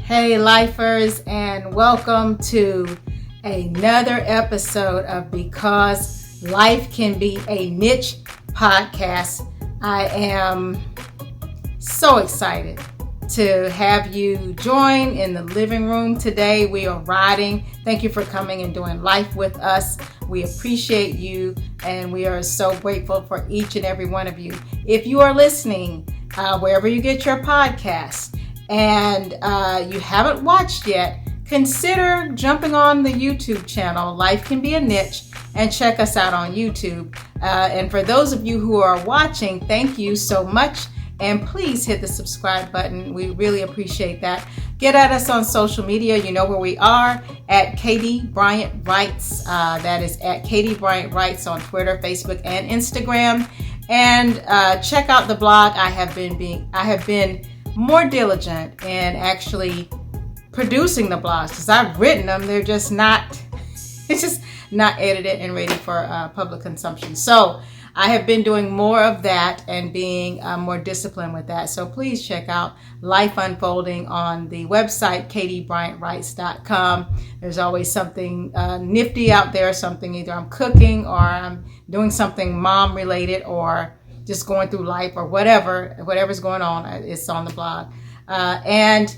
Hey lifers, and welcome to another episode of Because Life Can Be a Niche podcast. I am so excited to have you join in the living room today. We are riding. Thank you for coming and doing life with us. We appreciate you, and we are so grateful for each and every one of you. If you are listening wherever you get your podcasts, and you haven't watched yet, consider jumping on the YouTube channel, Life Can Be a Niche, and check us out on YouTube. And for those of you who are watching, thank you so much. And please hit the subscribe button. We really appreciate that. Get at us on social media. You know where we are, at Katie Bryant Writes. That is at Katie Bryant Writes on Twitter, Facebook, and Instagram. And check out the blog. I have been more diligent in actually producing the blogs, because I've written them. They're just not, it's just not edited and ready for public consumption. So I have been doing more of that and being more disciplined with that. So please check out Life Unfolding on the website, katiebryantwrites.com. There's always something nifty out there, something either I'm cooking or I'm doing something mom related or just going through life or whatever's going on. It's on the blog. And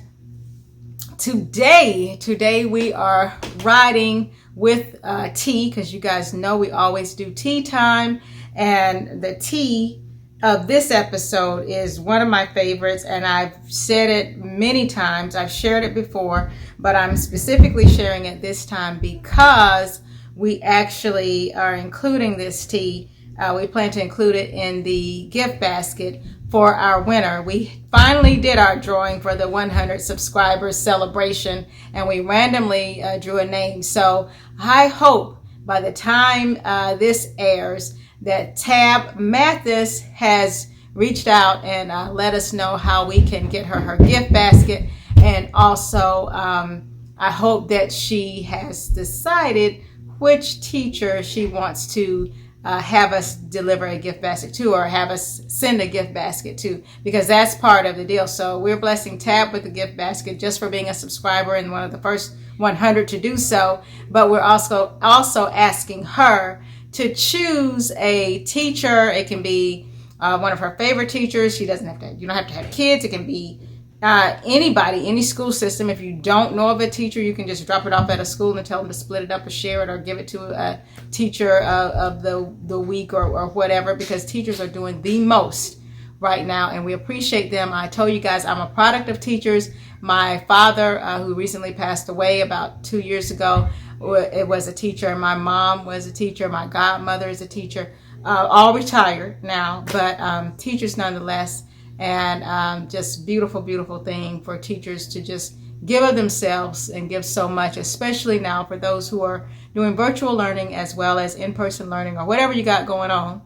today we are riding with tea, because you guys know we always do tea time. And the tea of this episode is one of my favorites, and I've said it many times. I've shared it before, but I'm specifically sharing it this time because we actually are including this tea. We plan to include it in the gift basket for our winner. We finally did our drawing for the 100 subscribers celebration, and we randomly drew a name. So I hope by the time this airs that Tab Mathis has reached out and let us know how we can get her gift basket. And also, I hope that she has decided which teacher she wants to have us deliver a gift basket to, or have us send a gift basket to, because that's part of the deal. So we're blessing Tab with the gift basket just for being a subscriber and one of the first 100 to do so. But we're also asking her to choose a teacher. It can be one of her favorite teachers. You don't have to have kids. It can be anybody, any school system. If you don't know of a teacher, you can just drop it off at a school and tell them to split it up or share it, or give it to a teacher of the week or whatever, because teachers are doing the most right now, and we appreciate them. I told you guys I'm a product of teachers. My father, who recently passed away about 2 years ago, it was a teacher. My mom was a teacher. My godmother is a teacher. All retired now, but teachers nonetheless. And just beautiful, beautiful thing for teachers to just give of themselves and give so much, especially now for those who are doing virtual learning as well as in-person learning, or whatever you got going on.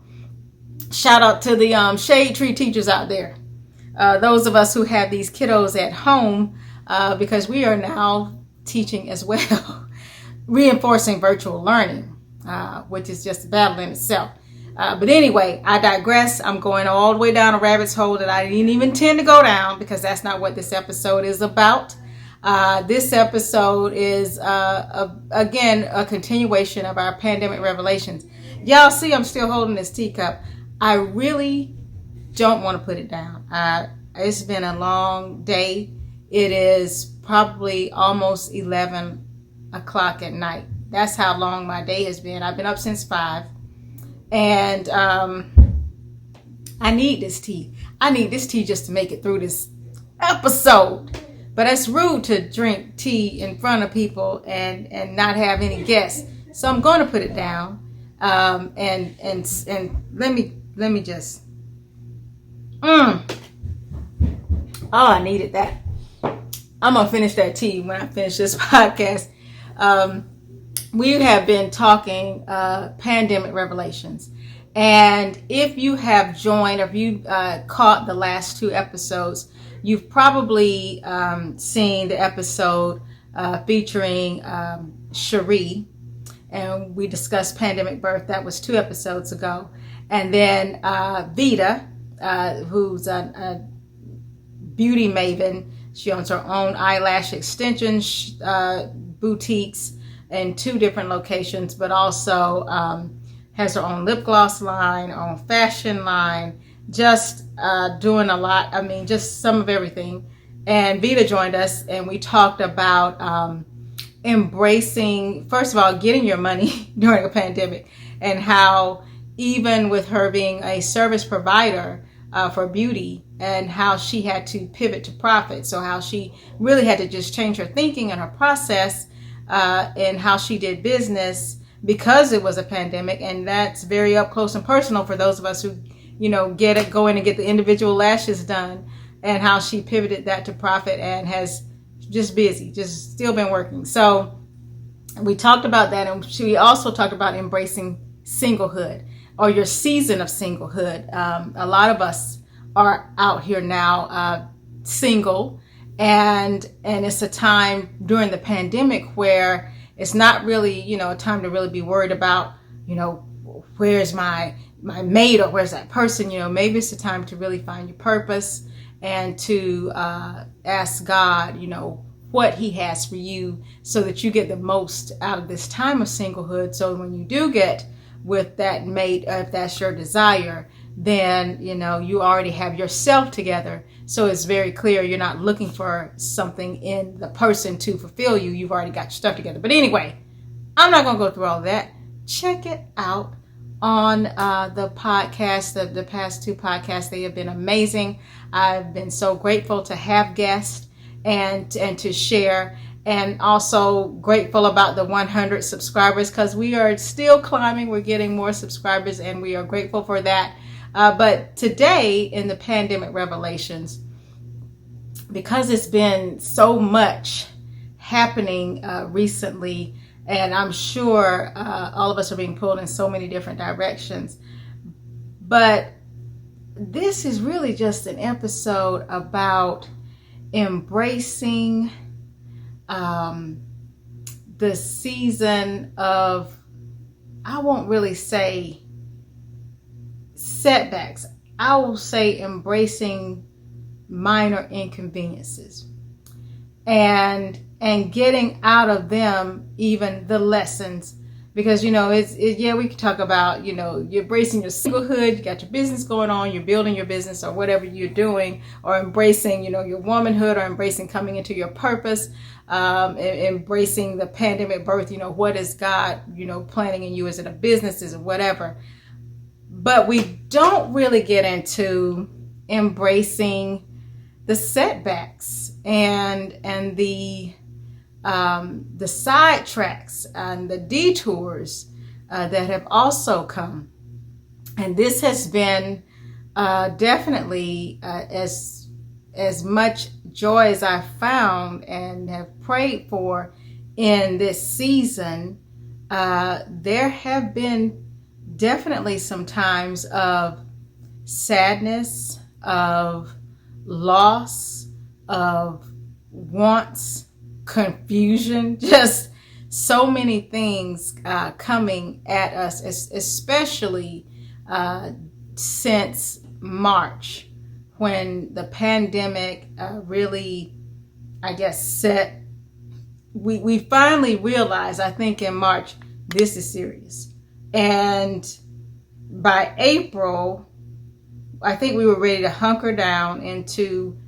Shout out to the shade tree teachers out there. Those of us who have these kiddos at home, because we are now teaching as well, reinforcing virtual learning, which is just a battle in itself. But anyway, I digress. I'm going all the way down a rabbit's hole that I didn't even intend to go down, because that's not what this episode is about. This episode is, again, a continuation of our pandemic revelations. Y'all see I'm still holding this teacup. I really don't want to put it down. It's been a long day. It is probably almost 11 o'clock at night. That's how long my day has been. I've been up since 5. And I need this tea. I need this tea just to make it through this episode. But it's rude to drink tea in front of people and not have any guests. So I'm going to put it down. And let me just. Oh, I needed that. I'm gonna finish that tea when I finish this podcast. We have been talking pandemic revelations. And if you have joined, or if you caught the last 2 episodes, you've probably seen the episode featuring Cherie. And we discussed pandemic birth. That was 2 episodes ago. And then Vita, who's a beauty maven She owns her own eyelash extension boutiques in 2 different locations, but also has her own lip gloss line, her own fashion line, just doing a lot. I mean, just some of everything. And Vita joined us, and we talked about embracing, first of all, getting your money during a pandemic, and how even with her being a service provider for beauty, and how she had to pivot to profit. So how she really had to just change her thinking and her process and how she did business because it was a pandemic. And that's very up close and personal for those of us who, go in and get the individual lashes done, and how she pivoted that to profit and has just busy, just still been working. So we talked about that, and she also talked about embracing singlehood, or your season of singlehood. A lot of us are out here now single, and it's a time during the pandemic where it's not really, a time to really be worried about, where's my mate, or where's that person. Maybe it's a time to really find your purpose and to ask God, what he has for you, so that you get the most out of this time of singlehood. So when you do get with that mate, if that's your desire, then you already have yourself together. So it's very clear you're not looking for something in the person to fulfill you. You've already got your stuff together. But anyway, I'm not going to go through all that. Check it out on the podcast, the past 2 podcasts. They have been amazing. I've been so grateful to have guests and to share, and also grateful about the 100 subscribers, because we are still climbing. We're getting more subscribers, and we are grateful for that. But today in the Pandemic Revelations, because it's been so much happening recently, and I'm sure all of us are being pulled in so many different directions, but this is really just an episode about embracing the season of, I won't really say setbacks, I will say embracing minor inconveniences, and getting out of them even the lessons. Because we can talk about, you're embracing your singlehood, you got your business going on, you're building your business or whatever you're doing, or embracing, your womanhood, or embracing coming into your purpose, embracing the pandemic birth. What is God, planning in you? Is it a business? Is it whatever? But we don't really get into embracing the setbacks and the sidetracks and the detours that have also come. And this has been definitely as much joy as I've found and have prayed for in this season. There have been definitely some times of sadness, of loss, of wants, confusion, just so many things coming at us, especially since March, when the pandemic really, I guess, we finally realized, I think in March, this is serious. And by April, I think we were ready to hunker down into,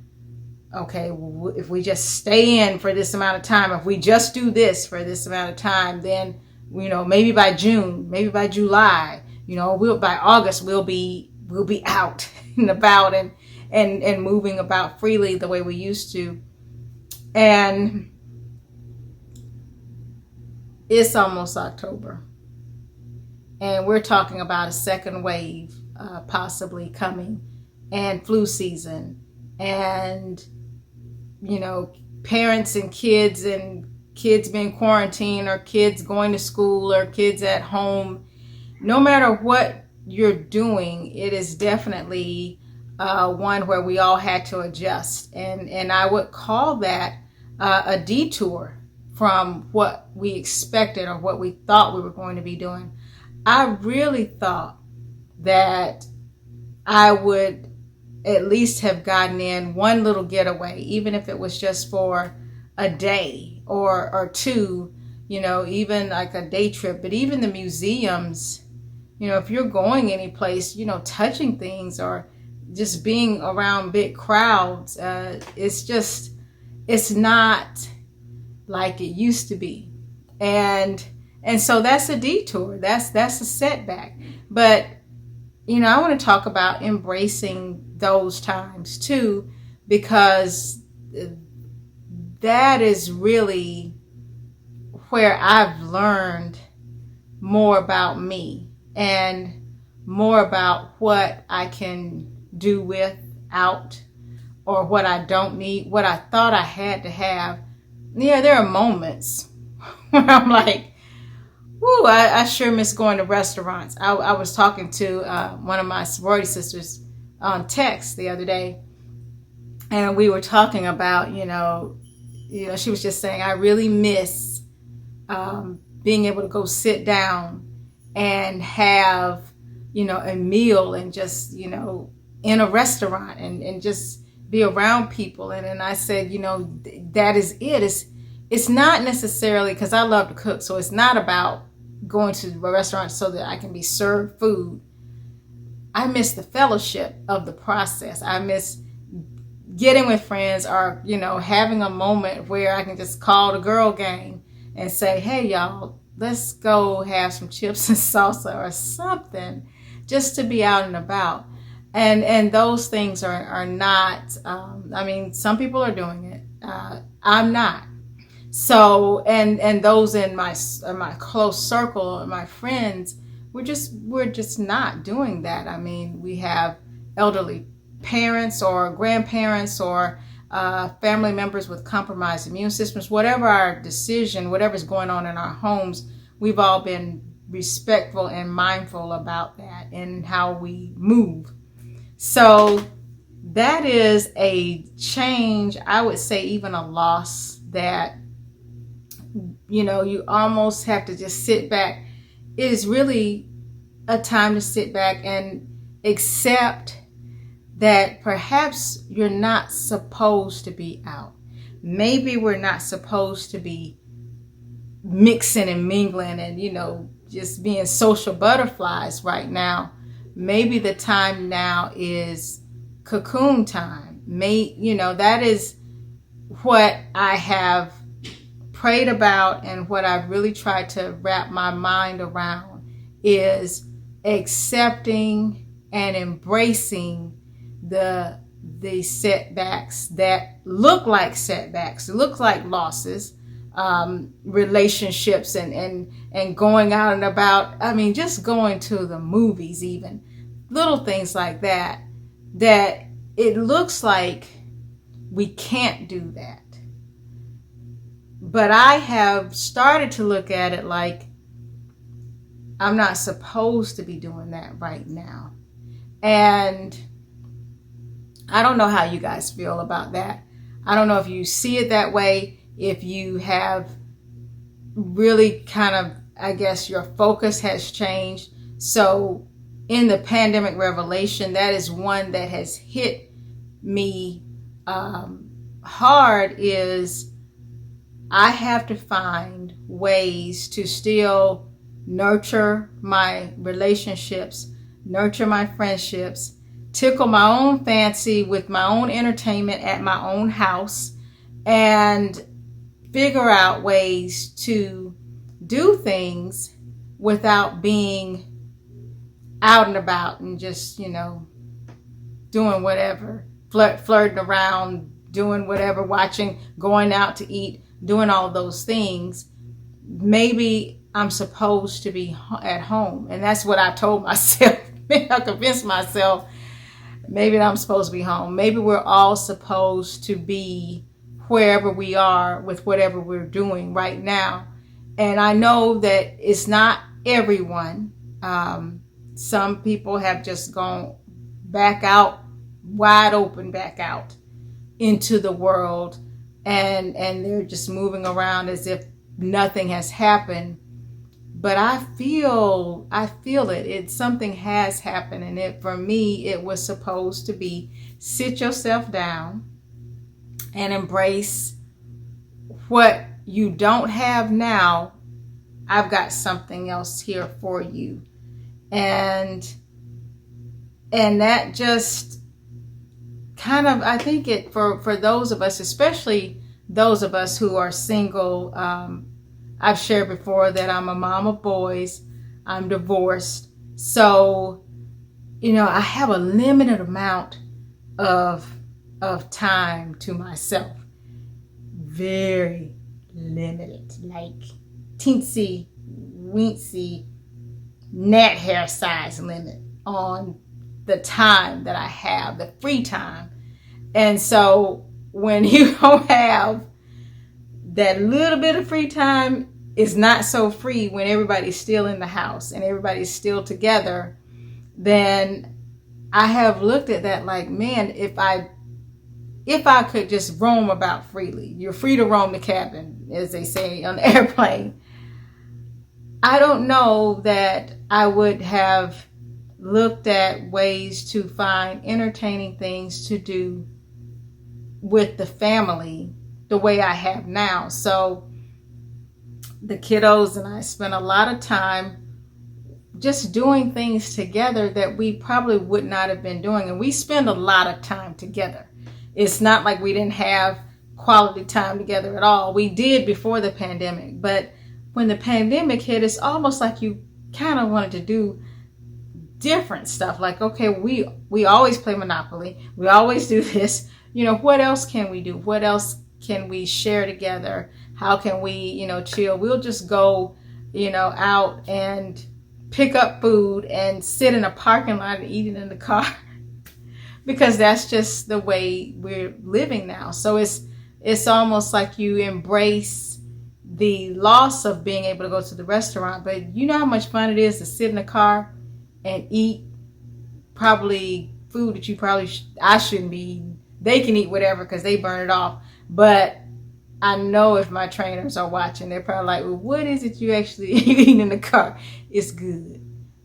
okay, if we just stay in for this amount of time, if we just do this for this amount of time, then, maybe by June, maybe by July, by August, we'll be out and about and moving about freely the way we used to. And it's almost October, and we're talking about a second wave possibly coming, and flu season, and parents and kids being quarantined, or kids going to school, or kids at home. No matter what you're doing, it is definitely one where we all had to adjust, and I would call that a detour from what we expected or what we thought we were going to be doing. I really thought that I would at least have gotten in one little getaway, even if it was just for a day or two, even like a day trip. But even the museums, if you're going any place, touching things or just being around big crowds, it's not like it used to be. And so that's a detour. That's a setback. But, I want to talk about embracing those times too, because that is really where I've learned more about me and more about what I can do without, or what I don't need, what I thought I had to have. Yeah, there are moments where I'm like, whoo, I sure miss going to restaurants. I was talking to one of my sorority sisters on text the other day, and we were talking about, she was just saying, I really miss being able to go sit down and have, a meal and just, in a restaurant and just be around people. And I said, that is it. It's not necessarily, because I love to cook, so it's not about going to a restaurant so that I can be served food. I miss the fellowship of the process. I miss getting with friends, or, having a moment where I can just call the girl gang and say, hey, y'all, let's go have some chips and salsa or something, just to be out and about. And those things are not, some people are doing it. I'm not. So, and those in my close circle, my friends, we're just not doing that. We have elderly parents or grandparents or family members with compromised immune systems. Whatever our decision, whatever's going on in our homes, we've all been respectful and mindful about that and how we move. So that is a change, I would say even a loss, that you almost have to just sit back. It is really a time to sit back and accept that perhaps you're not supposed to be out. Maybe we're not supposed to be mixing and mingling and, just being social butterflies right now. Maybe the time now is cocoon time. That is what I have prayed about, and what I've really tried to wrap my mind around is accepting and embracing the setbacks that look like setbacks, look like losses, relationships and going out and about. Just going to the movies, even little things like that it looks like we can't do that. But I have started to look at it like I'm not supposed to be doing that right now. And I don't know how you guys feel about that. I don't know if you see it that way, if you have really kind of, I guess, your focus has changed. So in the pandemic revelation, that is one that has hit me hard, is I have to find ways to still nurture my relationships, nurture my friendships, tickle my own fancy with my own entertainment at my own house, and figure out ways to do things without being out and about and just, doing whatever, flirting around, doing whatever, watching, going out to eat, doing all those things. Maybe I'm supposed to be at home. And that's what I told myself. I convinced myself maybe I'm supposed to be home. Maybe we're all supposed to be wherever we are with whatever we're doing right now. And I know that it's not everyone. Some people have just gone back out, wide open, back out into the world, and they're just moving around as if nothing has happened. but I feel it. It's something has happened, and for me, it was supposed to be sit yourself down and embrace what you don't have now. I've got something else here for you, and that just kind of, I think it for those of us, especially those of us who are single. I've shared before that I'm a mom of boys. I'm divorced. So, I have a limited amount of time to myself. Very limited. Like teensy, weensy, gnat hair size limit on the time that I have, the free time. And so when you don't have that little bit of free time, is not so free when everybody's still in the house and everybody's still together, then I have looked at that like, man, if I could just roam about freely. You're free to roam the cabin, as they say on the airplane. I don't know that I would have looked at ways to find entertaining things to do with the family the way I have now. So the kiddos and I spent a lot of time just doing things together that we probably would not have been doing. And we spend a lot of time together. It's not like we didn't have quality time together at all. We did before the pandemic. But when the pandemic hit, it's almost like you kind of wanted to do different stuff. Like, okay, we always play Monopoly. We always do this. What else can we do? What else can we share together? How can we, chill? We'll just go, out and pick up food and sit in a parking lot and eat it in the car because that's just the way we're living now. So it's almost like you embrace the loss of being able to go to the restaurant, but you know how much fun it is to sit in the car and eat probably food that I shouldn't be eating. They can eat whatever because they burn it off, but I know if my trainers are watching, they're probably like, well, what is it you actually eating in the car? It's good.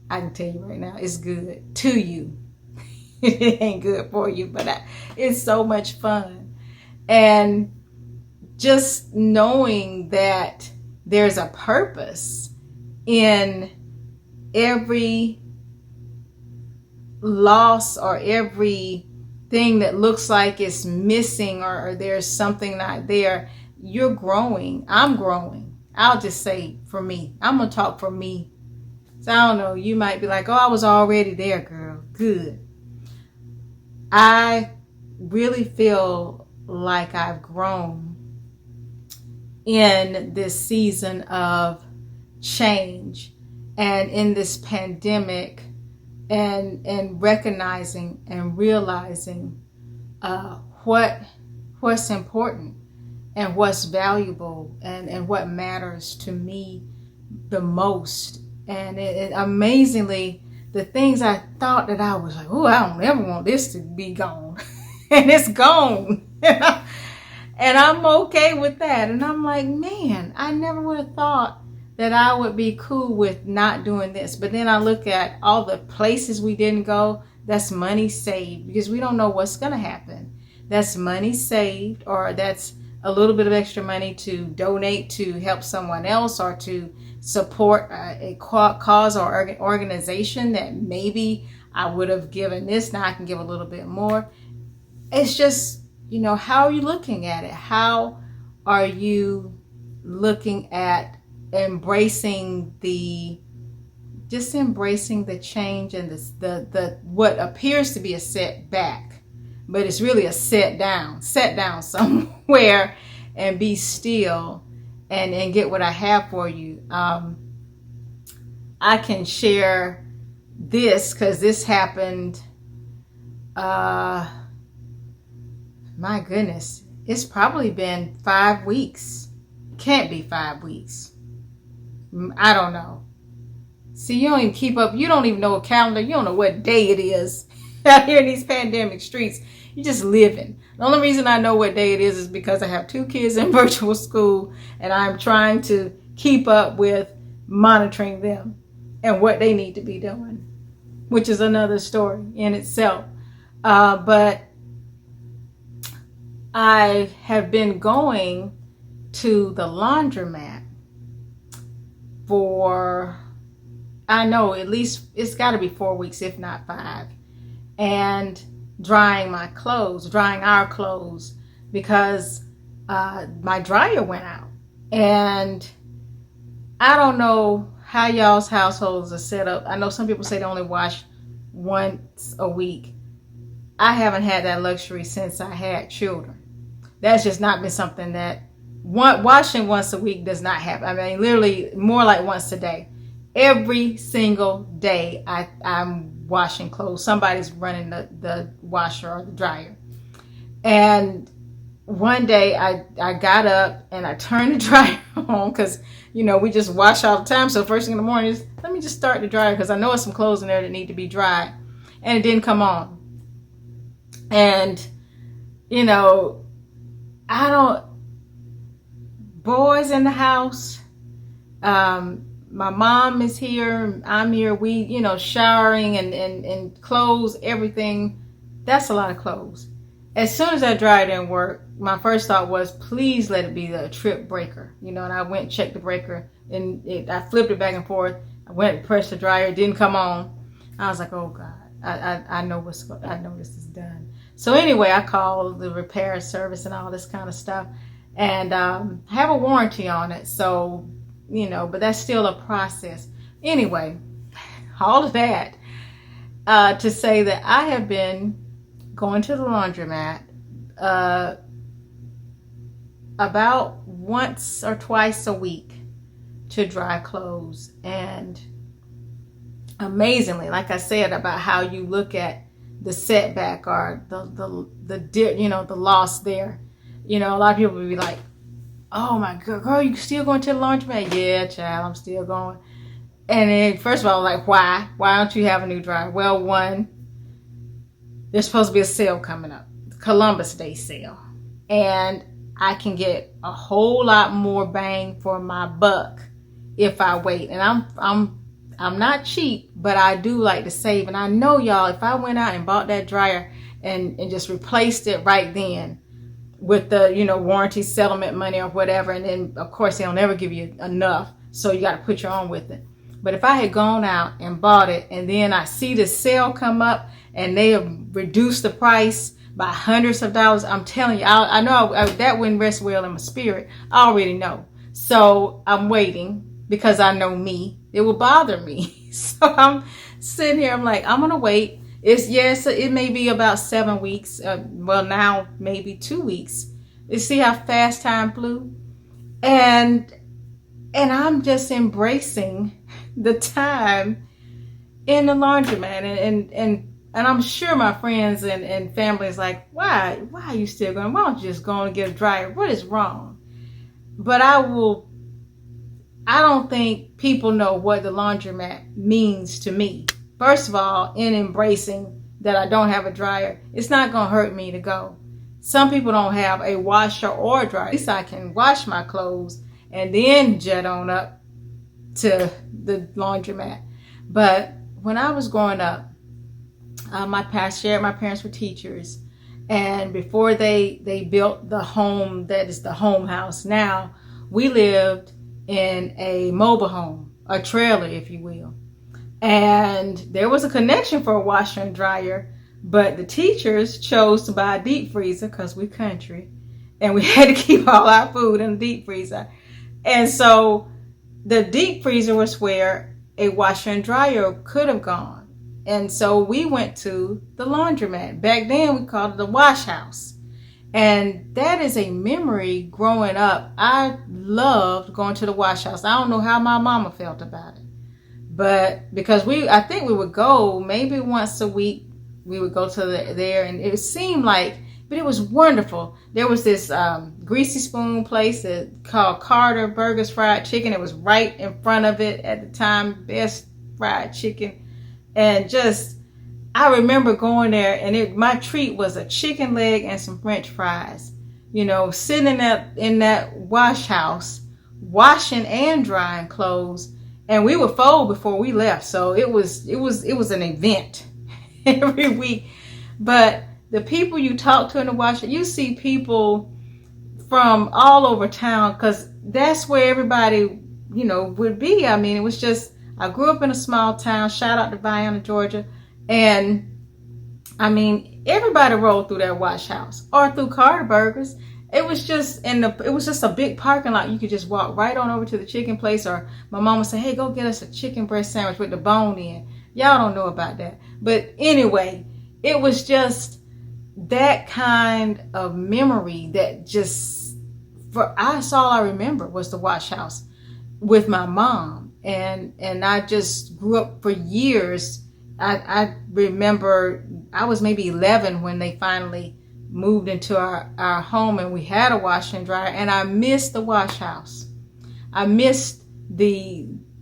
I can tell you right now, it's good to you. It ain't good for you, but it's so much fun. And just knowing that there's a purpose in every loss or every thing that looks like it's missing or there's something not there. You're growing. I'm growing. I'll just say for me. I'm going to talk for me. So I don't know. You might be like, oh, I was already there, girl. Good. I really feel like I've grown in this season of change and in this pandemic and recognizing and realizing what's important and what's valuable and what matters to me the most. And it amazingly, the things I thought that I was like, oh, I don't ever want this to be gone. And it's gone. And I'm okay with that. And I'm like, man, I never would have thought that I would be cool with not doing this. But then I look at all the places we didn't go. That's money saved because we don't know what's going to happen. That's money saved, or that's a little bit of extra money to donate to help someone else or to support a cause or organization that maybe I would have given this. Now I can give a little bit more. It's just, how are you looking at it? How are you looking at embracing the change and the what appears to be a setback, but it's really a set down somewhere and be still and get what I have for you. I can share this because this happened, my goodness, it's probably been 5 weeks. Can't be 5 weeks. I don't know. See, you don't even keep up. You don't even know a calendar. You don't know what day it is out here in these pandemic streets. You're just living. The only reason I know what day it is because I have 2 kids in virtual school and I'm trying to keep up with monitoring them and what they need to be doing, which is another story in itself. But I have been going to the laundromat for, I know, at least it's got to be 4 weeks, if not 5, and drying our clothes, because my dryer went out. And I don't know how y'all's households are set up. I know some people say they only wash once a week. I haven't had that luxury since I had children. That's just not been something that washing once a week does not happen. I mean, literally more like once a day. Every single day I'm washing clothes. Somebody's running the washer or the dryer. And one day I got up and I turned the dryer on, because, you know, we just wash all the time. So first thing in the morning is, let me just start the dryer, because I know there's some clothes in there that need to be dried. And it didn't come on. And, you know, boys in the house, my mom is here, I'm here, we, you know, showering and clothes, everything. That's a lot of clothes. As soon as that dryer didn't work, my first thought was, please let it be the trip breaker, you know. And I went and checked the breaker, and I flipped it back and forth. I went and pressed the dryer, it didn't come on. I was like, oh God, I know this is done. So anyway, I called the repair service and all this kind of stuff, and I have a warranty on it. So, you know, but that's still a process. Anyway, all of that to say that I have been going to the laundromat about once or twice a week to dry clothes. And amazingly, like I said about how you look at the setback or the loss there, you know, a lot of people will be like, oh my God, girl, you still going to the laundromat? Yeah, child, I'm still going. And then first of all, like, why don't you have a new dryer? Well, one, there's supposed to be a sale coming up, Columbus Day sale, and I can get a whole lot more bang for my buck if I wait. And I'm not cheap, but I do like to save. And I know, y'all, if I went out and bought that dryer and just replaced it right then with the, you know, warranty settlement money or whatever, and then of course they'll never give you enough, so you got to put your own with it. But if I had gone out and bought it, and then I see the sale come up and they have reduced the price by hundreds of dollars, I'm telling you, I know that wouldn't rest well in my spirit. I already know. So I'm waiting, because I know me. It will bother me. So I'm sitting here, I'm like, I'm going to wait. It may be about 7 weeks. Well, now maybe 2 weeks. You see how fast time flew? And I'm just embracing the time in the laundromat. And I'm sure my friends and family is like, why are you still going? Why don't you just go and get a dryer? What is wrong? But I don't think people know what the laundromat means to me. First of all, in embracing that I don't have a dryer, it's not going to hurt me to go. Some people don't have a washer or a dryer. At least I can wash my clothes and then jet on up to the laundromat. But when I was growing up, my parents were teachers. And before they built the home that is the home house now, we lived in a mobile home, a trailer, if you will. And there was a connection for a washer and dryer, but the teachers chose to buy a deep freezer because we're country, and we had to keep all our food in the deep freezer. And so the deep freezer was where a washer and dryer could have gone. And so we went to the laundromat. Back then we called it the wash house. And that is a memory growing up. I loved going to the wash house. I don't know how my mama felt about it. But because I think we would go maybe once a week. We would go to there, and it seemed like, but it was wonderful. There was this greasy spoon place called Carter Burgers Fried Chicken. It was right in front of it at the time. Best fried chicken. And just, I remember going there, and my treat was a chicken leg and some French fries. You know, sitting in that wash house, washing and drying clothes. And we would fold before we left. So it was an event every week. But the people you talk to in the wash, you see people from all over town, because that's where everybody, would be. I mean, it was just, I grew up in a small town. Shout out to Vienna, Georgia. And I mean, everybody rolled through that wash house or through Carter Burgers. It was just a big parking lot. You could just walk right on over to the chicken place, or my mom would say, hey, go get us a chicken breast sandwich with the bone in. Y'all don't know about that. But anyway, it was just that kind of memory that that's all I remember was the wash house with my mom. And I just grew up for years. I remember I was maybe 11 when they finally moved into our home, and we had a washer and dryer, and I missed the wash house. I missed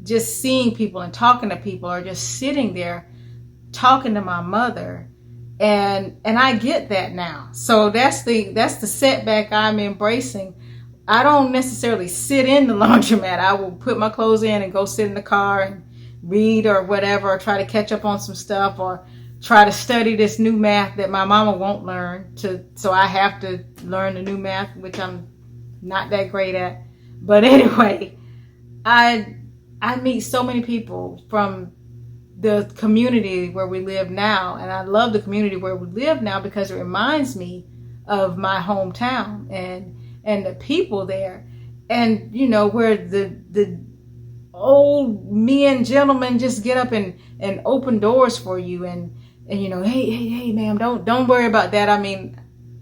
just seeing people and talking to people, or just sitting there talking to my mother. And I get that now. So that's the setback I'm embracing. I don't necessarily sit in the laundromat. I will put my clothes in and go sit in the car and read or whatever, or try to catch up on some stuff, or try to study this new math that my mama won't learn, so I have to learn the new math, which I'm not that great at. But anyway, I meet so many people from the community where we live now, and I love the community where we live now because it reminds me of my hometown and the people there, and where the old men, gentlemen just get up and open doors for you, and hey ma'am, don't worry about that. I mean,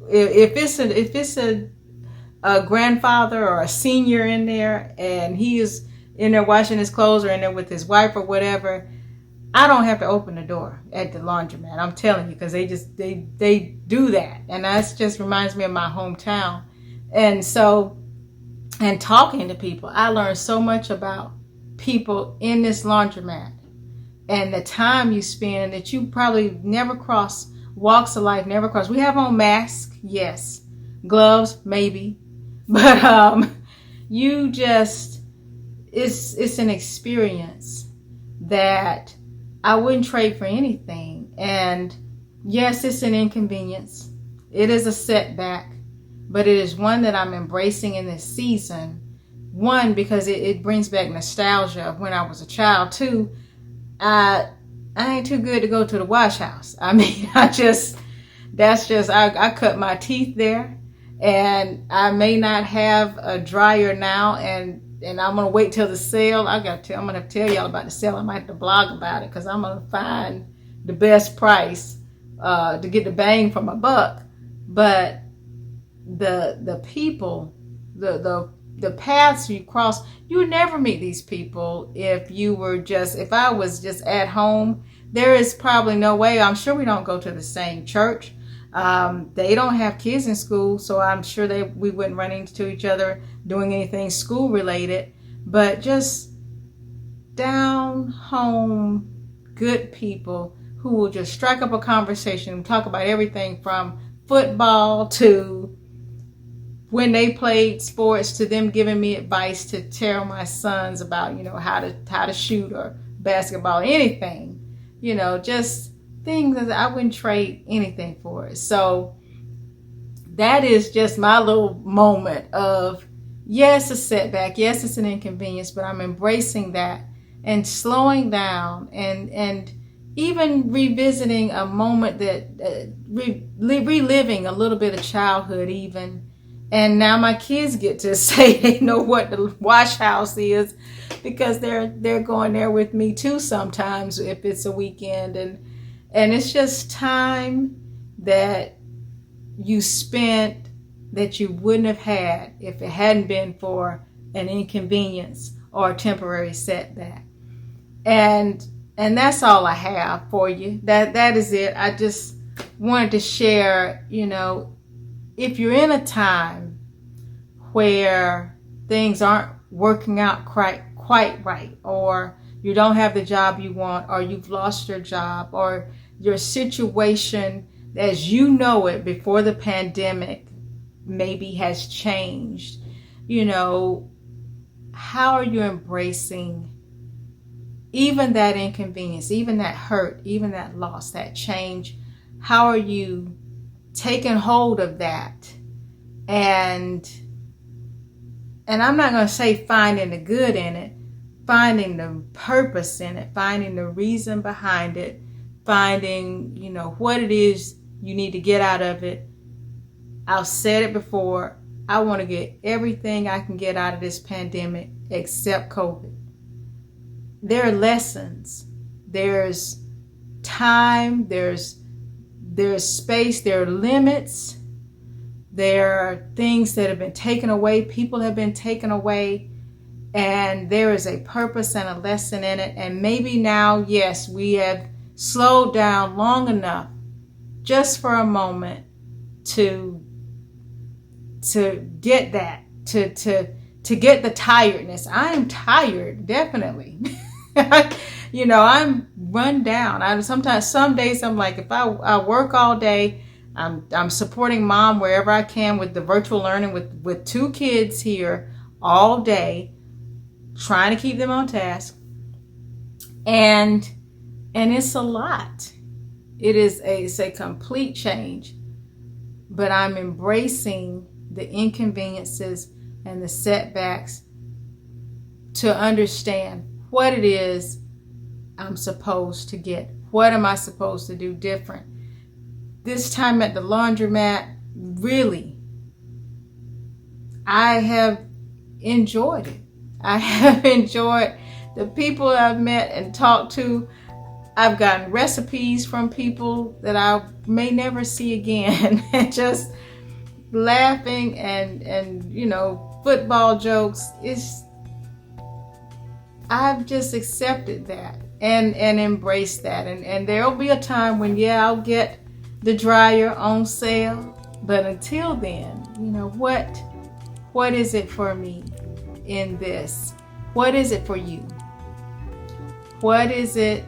if it's a grandfather or a senior in there, and he is in there washing his clothes, or in there with his wife or whatever, I don't have to open the door at the laundromat. I'm telling you, because they do that, and that just reminds me of my hometown. And so, and talking to people, I learned so much about people in this laundromat, and the time you spend that you probably never cross, walks of life never cross. We have on masks, yes, gloves maybe, but you just, it's an experience that I wouldn't trade for anything. And yes, it's an inconvenience, it is a setback, but it is one that I'm embracing in this season. One, because it brings back nostalgia of when I was a child. Two, I ain't too good to go to the wash house. I mean, I cut my teeth there, and I may not have a dryer now, and I'm gonna wait till the sale. I'm gonna tell y'all about the sale. I might have to blog about it, because I'm gonna find the best price to get the bang for my buck. But the people, the paths you cross, you would never meet these people if I was just at home. There is probably no way. I'm sure we don't go to the same church. They don't have kids in school, so I'm sure we wouldn't run into each other doing anything school related. But just down home, good people who will just strike up a conversation and talk about everything from football to when they played sports, to them giving me advice to tell my sons about, how to shoot, or basketball, anything, just things that I wouldn't trade anything for. So that is just my little moment of, yes, a setback, yes, it's an inconvenience, but I'm embracing that and slowing down and even revisiting a moment that reliving a little bit of childhood even. And now my kids get to say they know what the wash house is, because they're going there with me too sometimes if it's a weekend. And it's just time that you spent that you wouldn't have had if it hadn't been for an inconvenience or a temporary setback. And that's all I have for you. That is it. I just wanted to share, if you're in a time where things aren't working out quite right, or you don't have the job you want, or you've lost your job, or your situation as you know it before the pandemic maybe has changed, how are you embracing even that inconvenience, even that hurt, even that loss, that change, how are you taking hold of that? And I'm not going to say finding the good in it, finding the purpose in it, finding the reason behind it, finding, what it is you need to get out of it. I've said it before. I want to get everything I can get out of this pandemic except COVID. There are lessons. There's time. There's space. There are limits. There are things that have been taken away. People have been taken away. And there is a purpose and a lesson in it. And maybe now, yes, we have slowed down long enough just for a moment to get that, to get the tiredness. I am tired, definitely. I'm run down. Some days I'm like, if I work all day, I'm supporting mom wherever I can with the virtual learning with 2 kids here all day, trying to keep them on task. And it's a lot. It's a complete change, but I'm embracing the inconveniences and the setbacks to understand what it is I'm supposed to get. What am I supposed to do different? This time at the laundromat, really, I have enjoyed it. I have enjoyed the people I've met and talked to. I've gotten recipes from people that I may never see again, and just laughing and football jokes. I've just accepted that and embraced that. And there'll be a time when, I'll get the dryer on sale. But until then, what is it for me in this? What is it for you? What is it,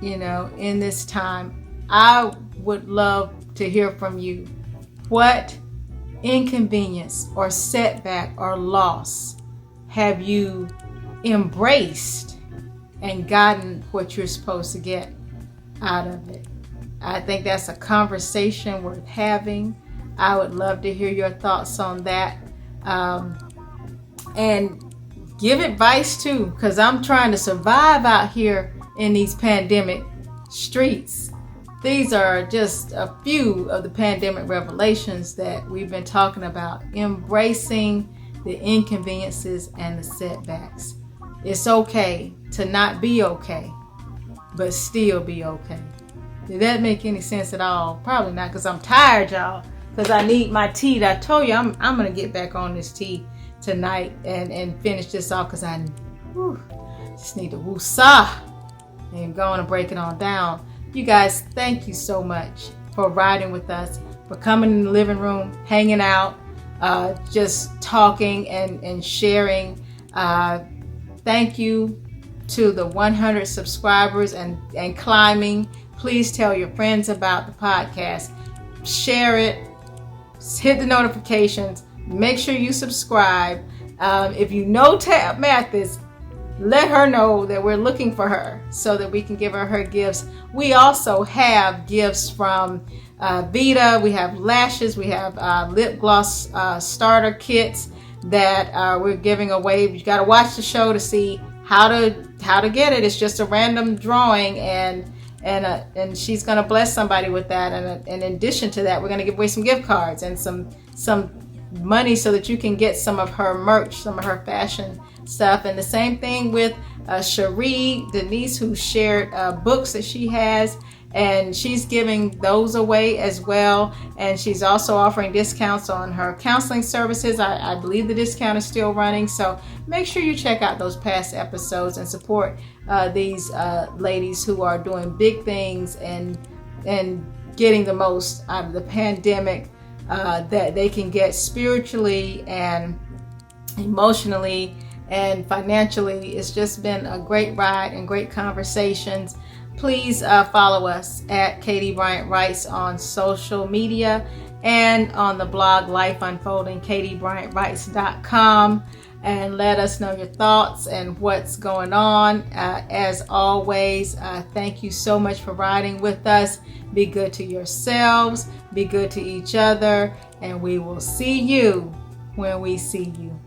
in this time? I would love to hear from you. What inconvenience or setback or loss have you embraced and gotten what you're supposed to get out of it? I think that's a conversation worth having. I would love to hear your thoughts on that. And give advice too, because I'm trying to survive out here in these pandemic streets. These are just a few of the pandemic revelations that we've been talking about. Embracing the inconveniences and the setbacks. It's okay to not be okay, but still be okay. Did that make any sense at all? Probably not, because I'm tired, y'all. Because I need my tea. I told you I'm going to get back on this tea tonight and finish this off, because I just need to woosah and go on and break it on down. You guys, thank you so much for riding with us, for coming in the living room, hanging out, just talking and sharing. Thank you to the 100 subscribers and climbing. Please tell your friends about the podcast. Share it. Hit the notifications. Make sure you subscribe. If you know Tab Mathis, let her know that we're looking for her so that we can give her gifts. We also have gifts from Vita. We have lashes. We have lip gloss starter kits that we're giving away. You got to watch the show to see how to get it. It's just a random drawing, and she's going to bless somebody with that. And in addition to that, we're going to give away some gift cards and some money so that you can get some of her merch, some of her fashion stuff. And the same thing with Cherie Denise, who shared books that she has, and she's giving those away as well. And she's also offering discounts on her counseling services. I believe the discount is still running, so make sure you check out those past episodes and support these ladies who are doing big things and getting the most out of the pandemic that they can get spiritually and emotionally and financially. It's just been a great ride and great conversations. Please follow us at Katie Bryant Writes on social media and on the blog Life Unfolding, KatieBryantWrites.com. and let us know your thoughts and what's going on. As always, thank you so much for riding with us. Be good to yourselves, be good to each other, and we will see you when we see you.